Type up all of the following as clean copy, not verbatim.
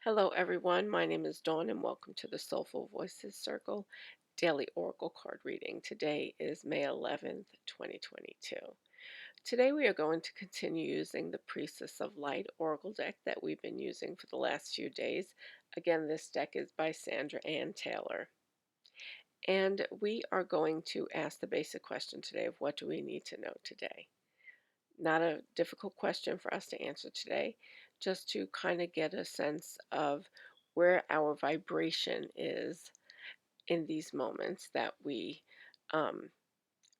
Hello, everyone. My name is Dawn, and welcome to the Soulful Voices Circle Daily Oracle Card Reading. Today is May 11th, 2022. Today, we are going to continue using the Priestess of Light Oracle deck that we've been using for the last few days. Again, this deck is by Sandra Ann Taylor. And we are going to ask the basic question today of what do we need to know today? Not a difficult question for us to answer today, just to kind of get a sense of where our vibration is in these moments that we um,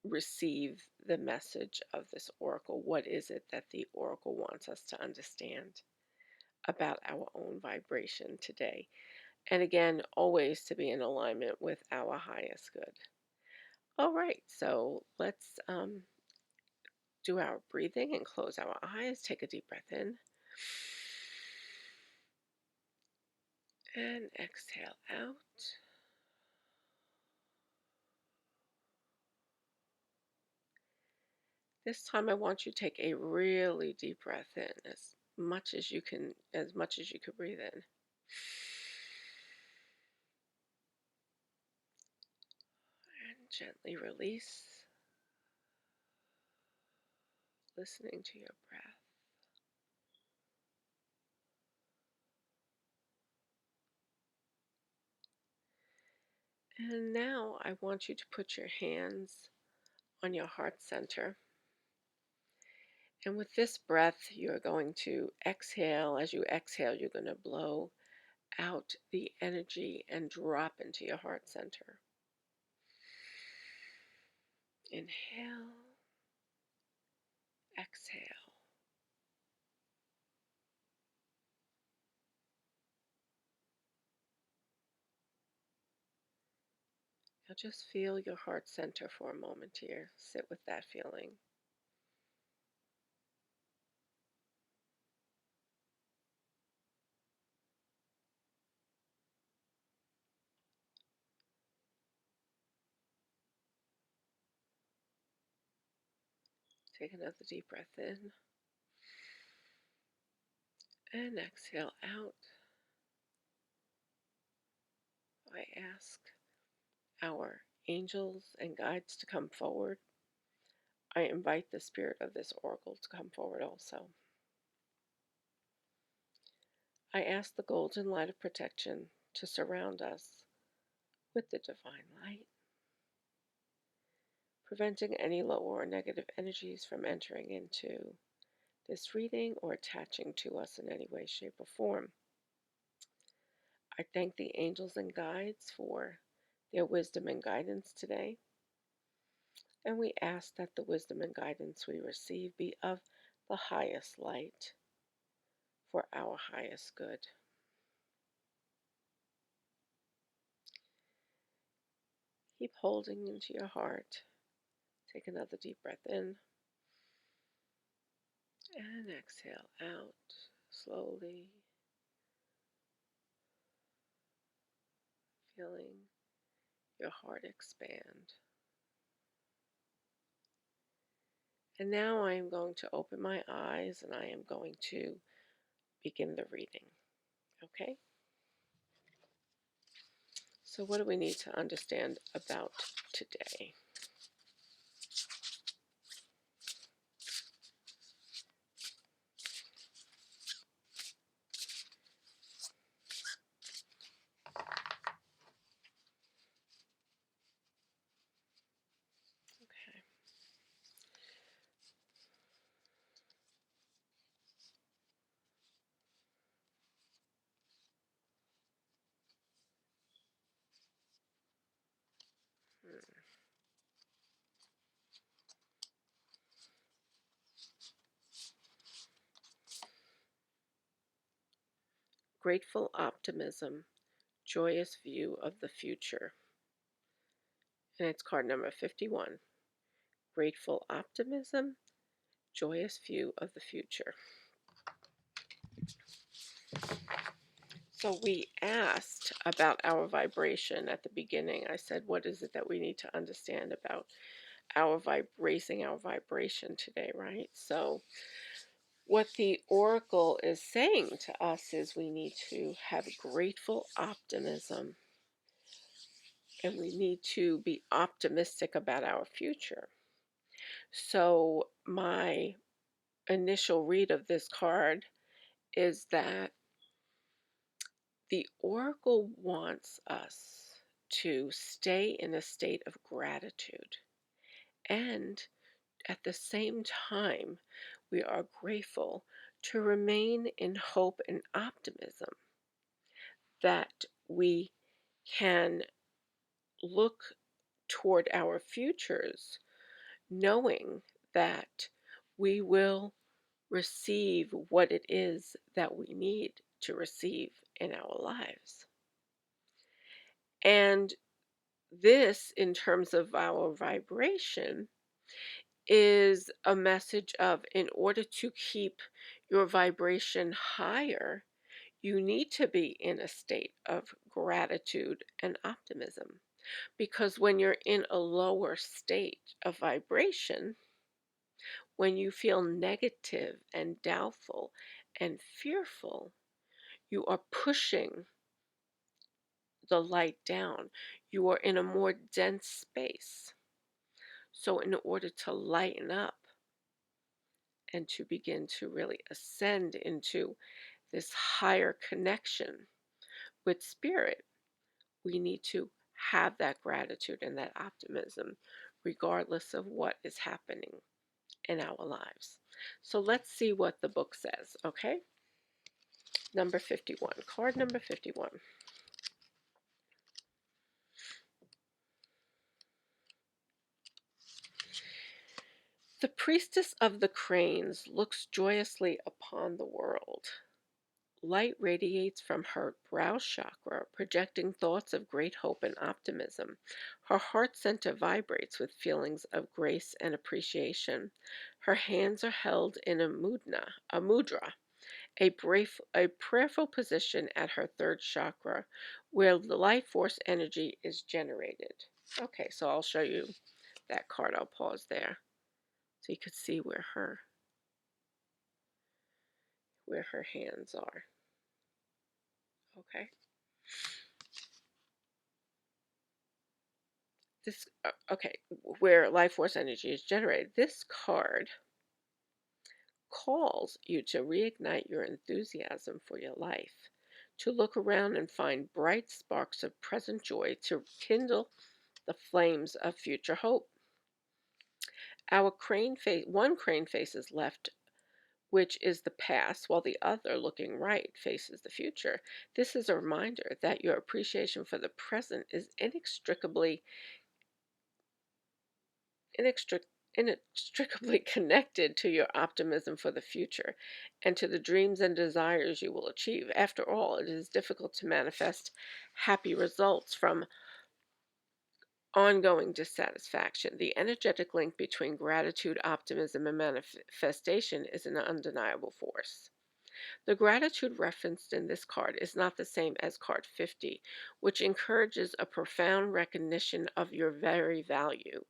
receive the message of this oracle. What is it that the oracle wants us to understand about our own vibration today? And again, always to be in alignment with our highest good. All right, so let's do our breathing and close our eyes. Take a deep breath in. And exhale out. This time I want you to take a really deep breath in, as much as you can breathe in. And gently release, listening to your breath. And now I want you to put your hands on your heart center. And with this breath, you're going to exhale. As you exhale, you're going to blow out the energy and drop into your heart center. Inhale, exhale. Now just feel your heart center for a moment here. Sit with that feeling. Take another deep breath in and exhale out. I ask our angels and guides to come forward. I invite the spirit of this oracle to come forward also. I ask the golden light of protection to surround us with the divine light, preventing any low or negative energies from entering into this reading or attaching to us in any way, shape, or form. I thank the angels and guides for their wisdom and guidance today. And we ask that the wisdom and guidance we receive be of the highest light for our highest good. Keep holding into your heart. Take another deep breath in and exhale out slowly, feeling your heart expand. And now I am going to open my eyes and I am going to begin the reading. Okay? So, what do we need to understand about today? Okay. Hmm. Grateful optimism, joyous view of the future. And it's card number 51. Grateful optimism, joyous view of the future. So we asked about our vibration at the beginning. I said, what is it that we need to understand about raising our vibration today, right? So What the oracle is saying to us is we need to have grateful optimism, and we need to be optimistic about our future. So, my initial read of this card is that the oracle wants us to stay in a state of gratitude, and at the same time, we are grateful to remain in hope and optimism that we can look toward our futures knowing that we will receive what it is that we need to receive in our lives. And this, in terms of our vibration, is a message of in order to keep your vibration higher, you need to be in a state of gratitude and optimism. Because when you're in a lower state of vibration, when you feel negative and doubtful and fearful, you are pushing the light down. You are in a more dense space. So, in order to lighten up and to begin to really ascend into this higher connection with spirit, we need to have that gratitude and that optimism, regardless of what is happening in our lives. So, let's see what the book says, okay? Number 51, card number 51. The priestess of the cranes looks joyously upon the world. Light radiates from her brow chakra, projecting thoughts of great hope and optimism. Her heart center vibrates with feelings of grace and appreciation. Her hands are held in a mudra, a prayerful position at her third chakra, where the life force energy is generated. Okay, so I'll show you that card. I'll pause there so you could see where her hands are. Okay. Okay, where life force energy is generated. This card calls you to reignite your enthusiasm for your life, to look around and find bright sparks of present joy to kindle the flames of future hope. One crane faces left, which is the past, while the other, looking right, faces the future. This is a reminder that your appreciation for the present is inextric- inextricably connected to your optimism for the future and to the dreams and desires you will achieve. After all, it is difficult to manifest happy results from ongoing dissatisfaction. The energetic link between gratitude, optimism, and manifestation is an undeniable force. The gratitude referenced in this card is not the same as card 50, which encourages a profound recognition of your very value.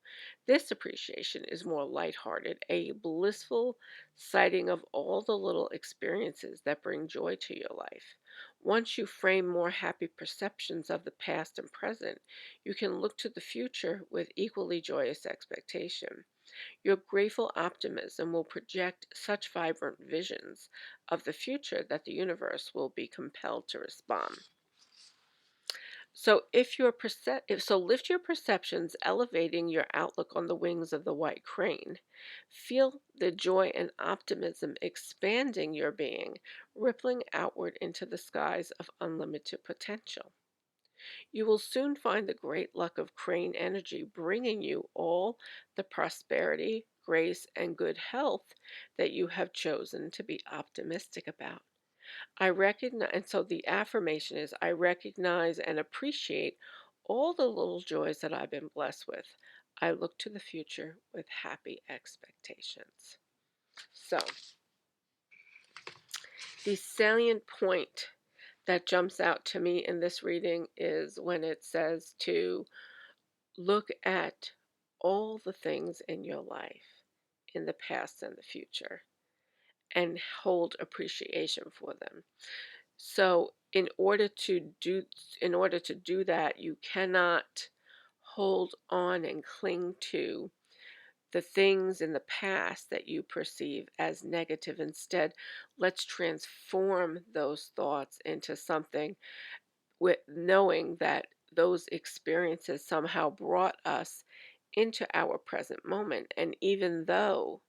This appreciation is more lighthearted, a blissful sighting of all the little experiences that bring joy to your life. Once you frame more happy perceptions of the past and present, you can look to the future with equally joyous expectation. Your grateful optimism will project such vibrant visions of the future that the universe will be compelled to respond. So lift your perceptions, elevating your outlook on the wings of the white crane. Feel the joy and optimism expanding your being, rippling outward into the skies of unlimited potential. You will soon find the great luck of crane energy bringing you all the prosperity, grace, and good health that you have chosen to be optimistic about. I recognize, and so the affirmation is I recognize and appreciate all the little joys that I've been blessed with. I look to the future with happy expectations. So, the salient point that jumps out to me in this reading is when it says to look at all the things in your life, in the past and the future, and hold appreciation for them. So in order to do that, you cannot hold on and cling to the things in the past that you perceive as negative. Instead, let's transform those thoughts into something with knowing that those experiences somehow brought us into our present moment. And even though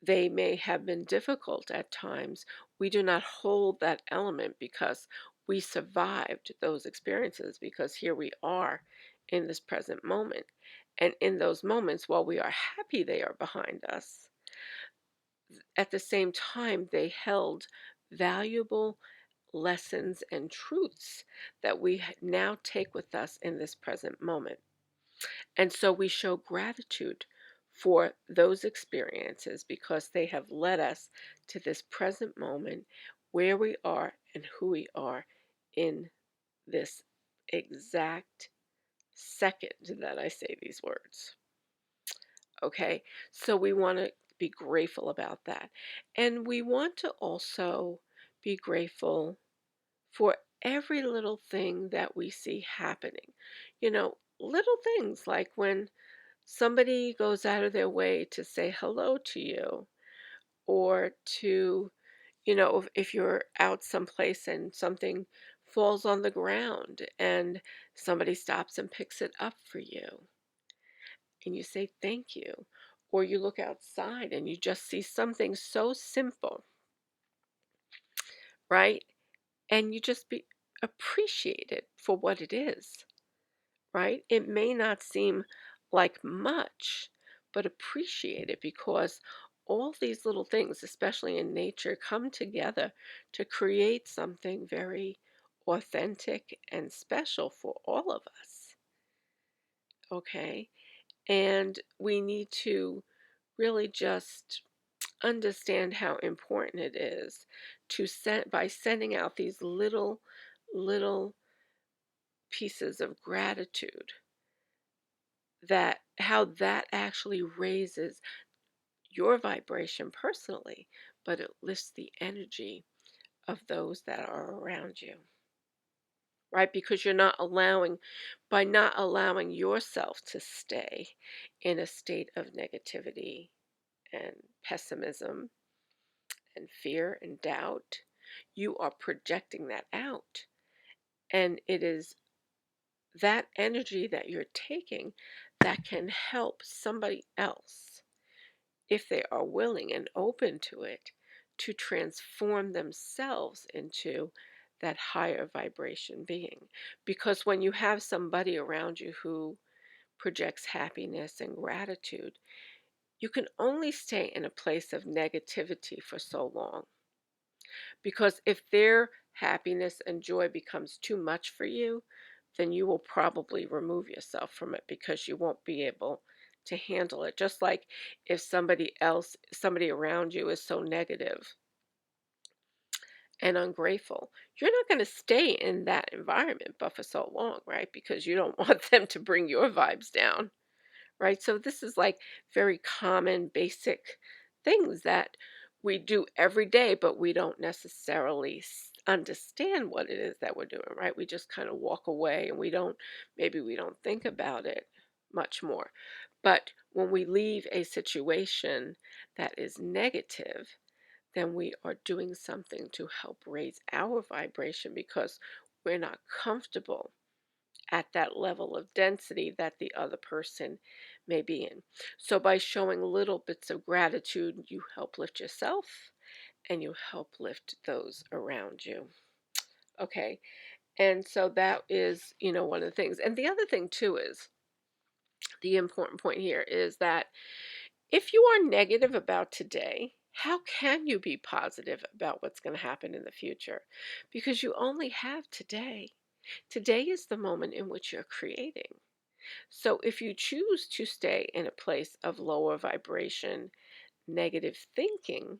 they may have been difficult at times, we do not hold that element because we survived those experiences, because here we are in this present moment. And in those moments, while we are happy they are behind us, at the same time, they held valuable lessons and truths that we now take with us in this present moment. And so we show gratitude for those experiences because they have led us to this present moment where we are and who we are in this exact second that I say these words. Okay, so we want to be grateful about that. And we want to also be grateful for every little thing that we see happening. Little things like when somebody goes out of their way to say hello to you, or to, if you're out someplace and something falls on the ground and somebody stops and picks it up for you and you say thank you. Or you look outside and you just see something so simple, right? And you just be appreciate it for what it is, right? It may not seem like much, but appreciate it because all these little things, especially in nature, come together to create something very authentic and special for all of us. Okay. And we need to really just understand how important it is to send by sending out these little pieces of gratitude, that how that actually raises your vibration personally, but it lifts the energy of those that are around you, right? Because by not allowing yourself to stay in a state of negativity and pessimism and fear and doubt, you are projecting that out. And it is that energy that you're taking that can help somebody else, if they are willing and open to it, to transform themselves into that higher vibration being. Because when you have somebody around you who projects happiness and gratitude, you can only stay in a place of negativity for so long. Because if their happiness and joy becomes too much for you, then you will probably remove yourself from it because you won't be able to handle it. Just like if somebody around you is so negative and ungrateful, you're not going to stay in that environment but for so long, right? Because you don't want them to bring your vibes down, right? So this is like very common, basic things that we do every day, but we don't necessarily understand what it is that we're doing, right? We just kind of walk away and maybe we don't think about it much more. But when we leave a situation that is negative, then we are doing something to help raise our vibration because we're not comfortable at that level of density that the other person may be in. So, by showing little bits of gratitude, you help lift yourself and you help lift those around you. Okay. And so that is, one of the things. And the other thing, too, is the important point here is that if you are negative about today, how can you be positive about what's going to happen in the future? Because you only have today. Today is the moment in which you're creating. So if you choose to stay in a place of lower vibration, negative thinking,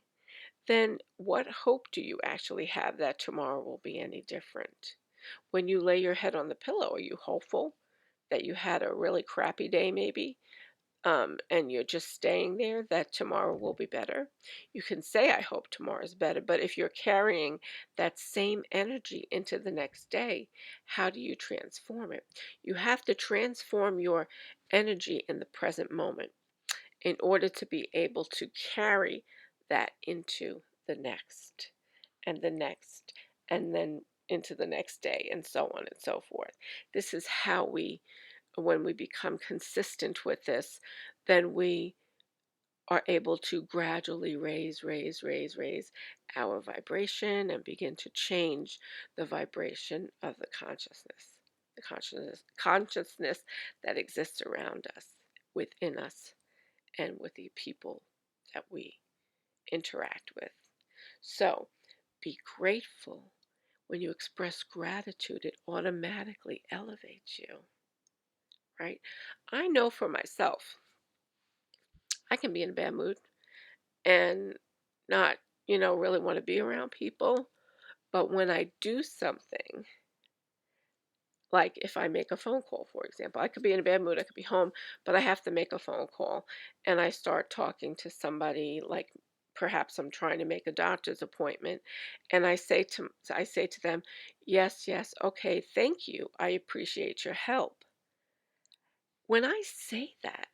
then what hope do you actually have that tomorrow will be any different? When you lay your head on the pillow, are you hopeful that you had a really crappy day maybe? and you're just staying there, that tomorrow will be better. You can say, I hope tomorrow is better, but if you're carrying that same energy into the next day, how do you transform it? You have to transform your energy in the present moment in order to be able to carry that into the next and the next, and then into the next day, and so on and so forth. This is how we, when we become consistent with this, then we are able to gradually raise our vibration and begin to change the vibration of the consciousness that exists around us, within us, and with the people that we interact with. So be grateful. When you express gratitude, it automatically elevates you, right? I know for myself, I can be in a bad mood and not, really want to be around people. But when I do something, like if I make a phone call, for example, I could be in a bad mood, I could be home, but I have to make a phone call, and I start talking to somebody, like perhaps I'm trying to make a doctor's appointment, and I say to them, yes, yes, okay, thank you. I appreciate your help. When I say that,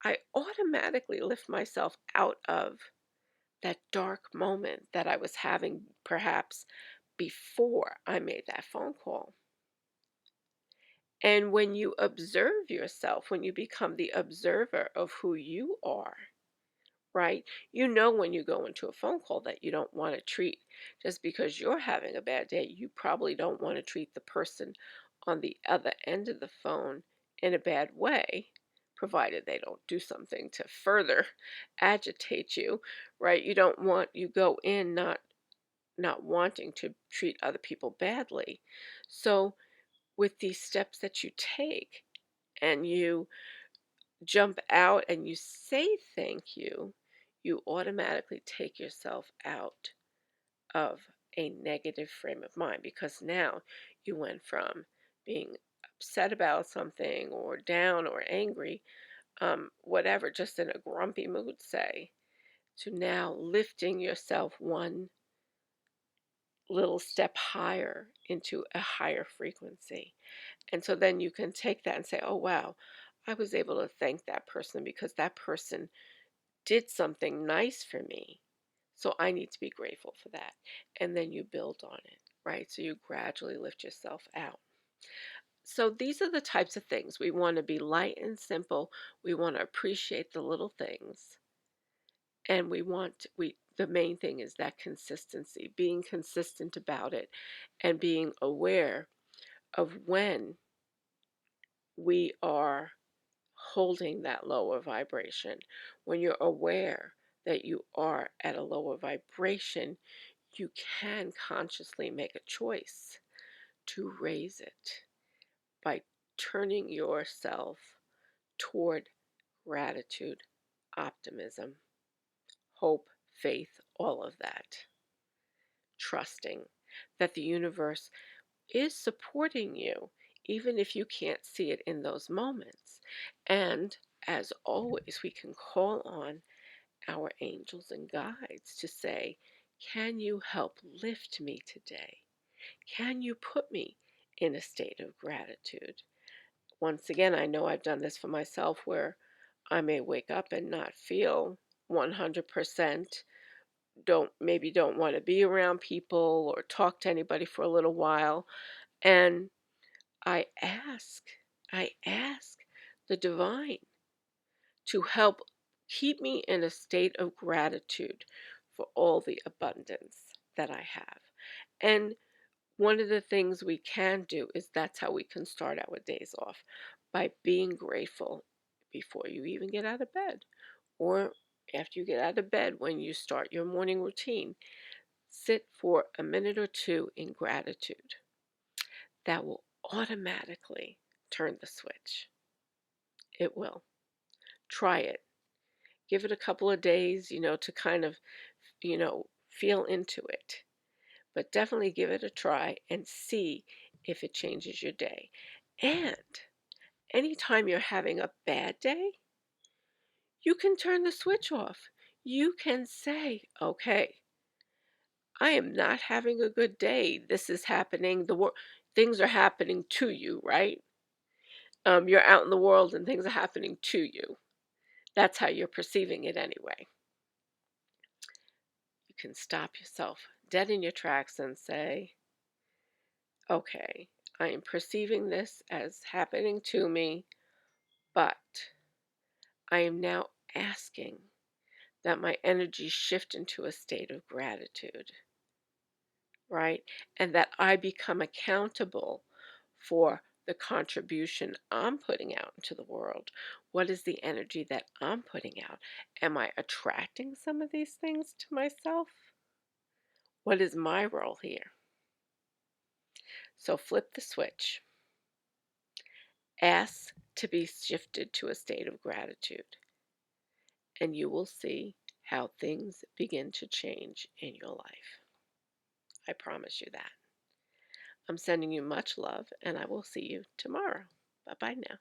I automatically lift myself out of that dark moment that I was having perhaps before I made that phone call. And when you observe yourself, when you become the observer of who you are, right? You know when you go into a phone call that you don't want to treat, just because you're having a bad day, you probably don't want to treat the person on the other end of the phone in a bad way, provided they don't do something to further agitate you, right? You go in not wanting to treat other people badly. So with these steps that you take, and you jump out and you say thank you, you automatically take yourself out of a negative frame of mind, because now you went from being upset about something or down or angry, whatever, just in a grumpy mood, say, to now lifting yourself one little step higher into a higher frequency. And so then you can take that and say, oh, wow, I was able to thank that person because that person did something nice for me. So I need to be grateful for that. And then you build on it, right? So you gradually lift yourself out. So these are the types of things. We want to be light and simple. We want to appreciate the little things. And the main thing is that consistency, being consistent about it, and being aware of when we are holding that lower vibration. When you're aware that you are at a lower vibration, you can consciously make a choice to raise it by turning yourself toward gratitude, optimism, hope, faith, all of that. Trusting that the universe is supporting you, even if you can't see it in those moments. And as always, we can call on our angels and guides to say, can you help lift me today? Can you put me in a state of gratitude? Once again, I know I've done this for myself, where I may wake up and not feel 100%, don't want to be around people or talk to anybody for a little while. And I ask, I ask the divine to help keep me in a state of gratitude for all the abundance that I have. And one of the things we can do is, that's how we can start our days off, by being grateful before you even get out of bed, or after you get out of bed, when you start your morning routine. Sit for a minute or two in gratitude. That will automatically turn the switch. It will. Try it. Give it a couple of days, to kind of, feel into it. But definitely give it a try and see if it changes your day. And anytime you're having a bad day, You can turn the switch off. You can say, okay, I am not having a good day. This is happening. Things are happening to you, right? You're out in the world and things are happening to you. That's how you're perceiving it anyway. You can stop yourself dead in your tracks and say, okay, I am perceiving this as happening to me, but I am now asking that my energy shift into a state of gratitude, right? And that I become accountable for the contribution I'm putting out into the world. What is the energy that I'm putting out? Am I attracting some of these things to myself? What is my role here? So flip the switch. Ask to be shifted to a state of gratitude, and you will see how things begin to change in your life. I promise you that. I'm sending you much love, and I will see you tomorrow. Bye bye now.